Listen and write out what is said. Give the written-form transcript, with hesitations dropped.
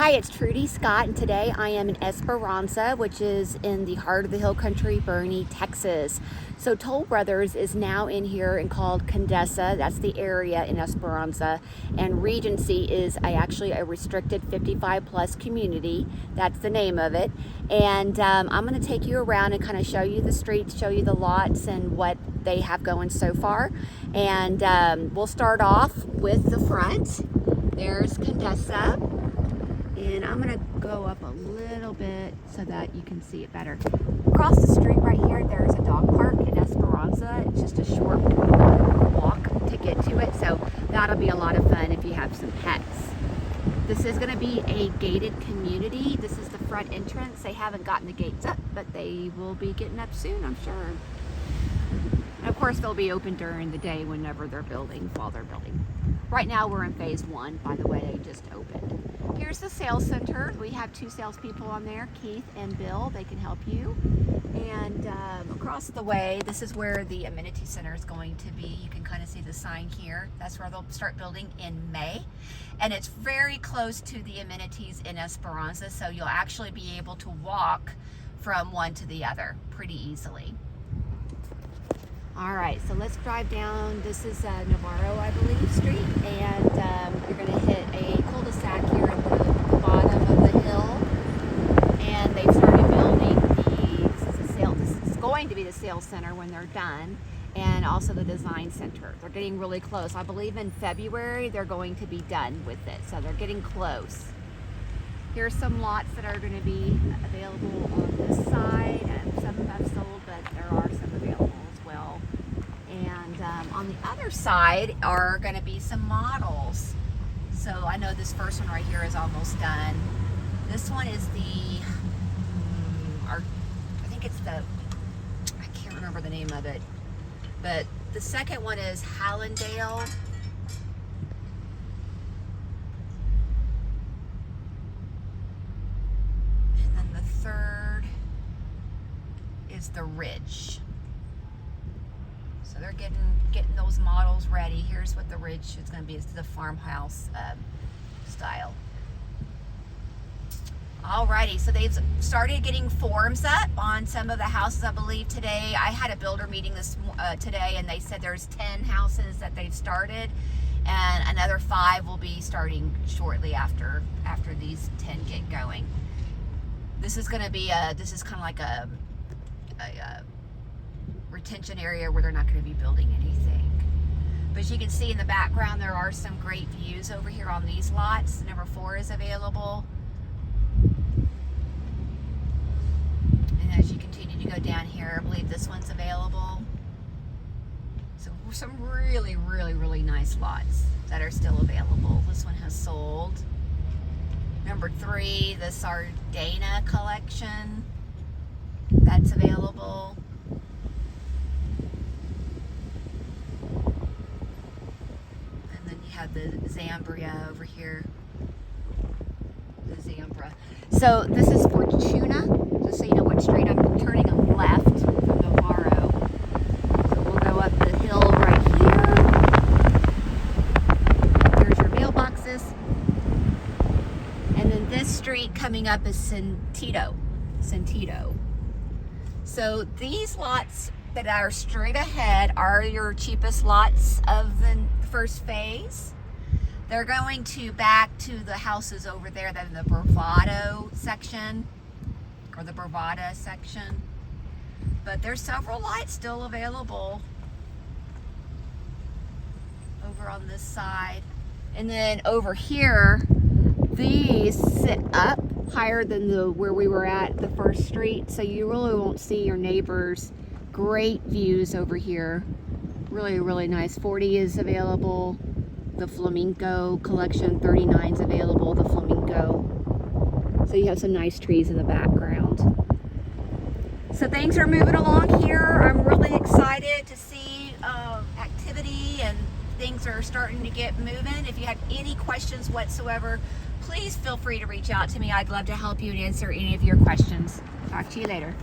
Hi, it's Trudy Scott, and today I am in Esperanza, which is in the heart of the hill country, Boerne, Texas. So Toll Brothers is now in here and called Condessa. That's the area in Esperanza. And Regency is actually a restricted 55 plus community. That's the name of it. And I'm going to take you around and kind of show you the streets, show you the lots and what they have going so far. And we'll start off with the front. There's Condessa. And I'm gonna go up a little bit so that you can see it better. Across the street right here, there's a dog park in Esperanza. It's just a short walk to get to it, so that'll be a lot of fun if you have some pets. This is gonna be a gated community. This is the front entrance. They haven't gotten the gates up, but they will be getting up soon, I'm sure. And of course, they'll be open during the day whenever they're building, while they're building. Right now, we're in phase 1, by the way, they just opened. Here's the sales center. We have 2 salespeople on there, Keith and Bill. They can help you. And across the way, this is where the amenity center is going to be. You can kind of see the sign here. That's where they'll start building in May. And it's very close to the amenities in Esperanza, so you'll actually be able to walk from one to the other pretty easily. All right, so let's drive down. This is Navarro, I believe, Street, and you're going to hit a cul-de-sac here at the bottom of the hill. And they've started building this is going to be the sales center when they're done, and also the design center. They're getting really close. I believe in February they're going to be done with it, so they're getting close. Here's some lots that are going to be available on this side, and some have sold, but there are some available as well. And on the other side are going to be some models. So I know this first one right here is almost done. This one is I can't remember the name of it, but the second one is Hallandale. And then the third is the Ridge. So they're getting those models ready. Here's what the Ridge is going to be. It's the farmhouse style. Alrighty, so they've started getting forms up on some of the houses, I believe, today. I had a builder meeting today, and they said there's 10 houses that they've started, and another 5 will be starting shortly after these 10 get going. This is going to be this is kind of like a retention area where they're not going to be building anything. But as you can see in the background, there are some great views over here on these lots. Number 4 is available. And as you continue to go down here, I believe this one's available. So some really, really, really nice lots that are still available. This one has sold. Number 3, the Sardana collection. That's available. Have the Zambria over here. The Zambra. So this is Fortuna, just so you know what street I'm turning left from Navarro. So we'll go up the hill right here. Here's your mailboxes. And then this street coming up is Sentido. So these lots that are straight ahead are your cheapest lots of the first phase. They're going to back to the houses over there that are in the Bravado section, or the Bravada section. But there's several lots still available over on this side. And then over here, these sit up higher than where we were at the first street, so you really won't see your neighbors. Great views over here. Really, really nice. 40 is available. The Flamenco collection, 39 is available. The Flamenco. So you have some nice trees in the background. So things are moving along here. I'm really excited to see activity, and things are starting to get moving. If you have any questions whatsoever, please feel free to reach out to me. I'd love to help you and answer any of your questions. Talk to you later.